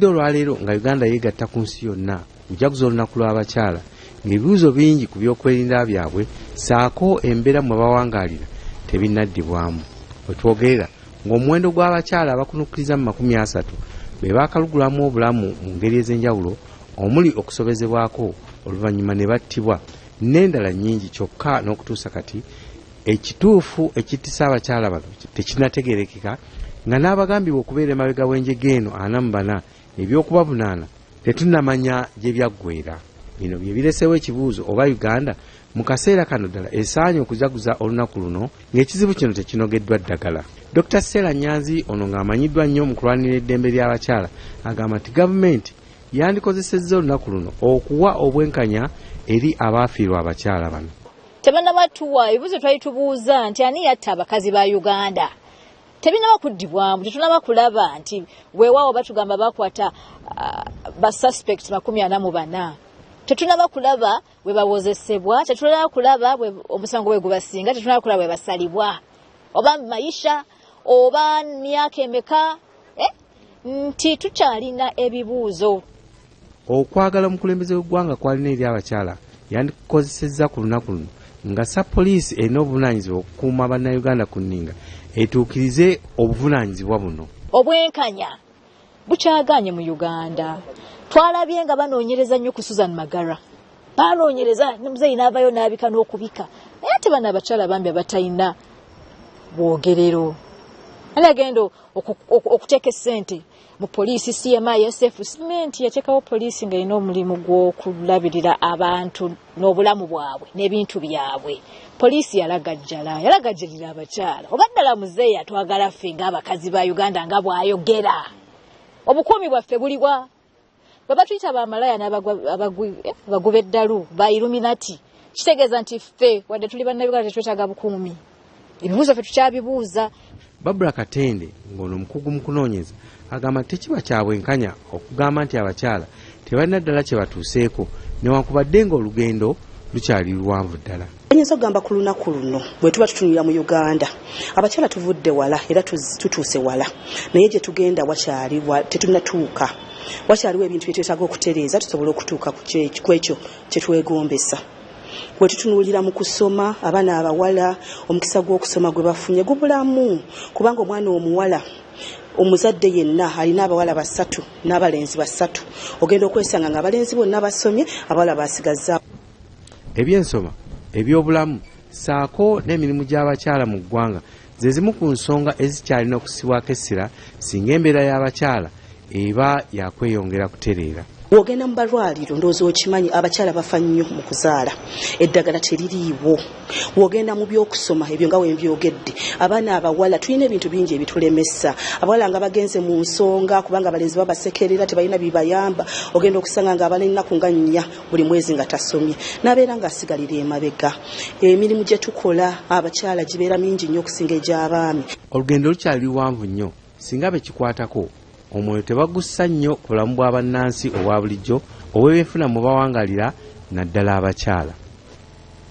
Olwaleero nga Uganda yeegatta ku nsi yonna kujaguza olunaku lw'abakyala ng'ebibuuzo bingi ku byokwerinda byabwe saako embeera mwe bawangaalira tebinnaddibwamu. We twogerera ng'omuwendo gw'abakyala abakunukkiriza mu 30 be baakalugulamu obulamu mu ngeri ez'enjawulo omuli okusobezebwako oluvannyuma ne battibwa n'endala nnyingi, kyokka n'okutuusa kati ekituufu ekittisa abakyala bano tekinnategeerekeka, nga n'abagambibwa okubeera emabega w'enjega eno 44 ebyokubavunaana tetunnamanya gye byaggweera. Bino bye bireseewo ekibuuzo oba Uganda mu kaseera kano ddala esaanye okujaguza olunaku luno ng'ekizibu kino tekinogeddwa ddagala. Dr. Stella Nyanzi ono ng'amanyiddwa nnyo mu kulwanira eddembe ly'abakyala agamba nti gavumenti yandikozesezza olunaku luno okuwa obwenkanya eri abaafiirwa abakyala bano. Tebannabatuwa ebibuuzo twali tubuuza nti ani yatta abakazi ba Uganda tebinaba kuddibwamu, tetunaba kulaba nti weewaawo batugamba bakwata ba suspect 44. Tetunaba kulaba we bawozesebwa, tetunaba kulaba omusango we gubasinga, tetunaba kulaba we basalibwa oba maisha oba myaka emeka nti tukyalina ebibuuzo. Okwagala omukulembeze w'eggwanga kwalina eri abakyala yandikozesezza ku lunaku luno nga poliisi erina obuvunaanyizibwa okukuuma bannayuganda ku nninga etuukirize obuvunaanyizibwa buno. Obwenkanya bukyaganye mu Uganda. Twalabye nga banoonyereza nnyo ku Susan Magara, banoonyereza muzeeyi n'avayo n'abika n'okubika, naye ate bano abakyala bambi abatalina bwogerero. Agenda okuteeka essente mu poliisi CMI SF simenti yateekawo poliisi nga erina omulimu gw'okulabirira abantu n'obulamu bwabwe n'ebintu byabwe. Poliisi yalagajjalira abakyala. Oba ddala muzeeyi atwagala ffe ng'abakazi ba Uganda nga bw'ayogera. Obukuumi bwaffe buliwa? Baba tuyita bamalaya n'abaguba eddalu ba Illuminati. Kitegeeza nti ffe wadde tuli bannayuganda tetwetaaga bukuumi. Ebibuuzo ffe tukyabibuuza. Barbara Katende ng'ono omukugu mu kunoonyeza agamba tekiba kya bwenkanya okugamba nti abakyala tebalina ddala kye batuuseeko newankubadde ng'olugendo lukyali luwanvu ddala. Nyinza okugamba ku lunaku luno bwe tuba tutunulira mu Uganda abakyala tuvudde wala era tutuuse wala, naye gye tugenda tetunnatuuka. Wakyaliwo ebintu bye twetaaga okutereeza tusobole okutuuka ku ekyo kye twegombesa. Bwe tutunuulira mu kusoma abaana abawala omukisa gw'okusoma gwe bafunye gubulamu, kubanga omwana omuwala omuzadde yenna alina abawala 3 n'abalenzi 3. Ogenda okwesanga nga abalenzi bonna basomye, abawala basigazza. Ebyensoma, ebyobulamu saako n'emirimu gy'abakyala mu ggwanga ze zimu ku nsonga ezikyalina okusibwako essira singa embeera y'abakyala eba yakweyongera kutereera. Wogenda mu balwaliro ndowooza okimanyi abakyala bafa nnyo mu kuzaala, eddagala teririiwo. Wogenda mu by'okusoma ebyo nga wembyogedde, abaana abawala tulina ebintu bingi ebitulemesa. Abawala nga bagenze mu nsonga kubanga abalenzi babasekerera tebalina bibayamba, ogenda okusanga nga abalina ennaku nga 4 buli mwezi nga tasomye n'abeera ng'asigalira emabega. Emirimu gye tukola abakyala gibeera mingi nnyo okusinga egy'abaami. Olugendo lukyali luwanvu nnyo singa bekikwatako omwoyo tebagussa nnyo ku bulamu bwa bannansi obwa bulijjo obw'ebyenfuna mu bawangaalira naddala abakyala.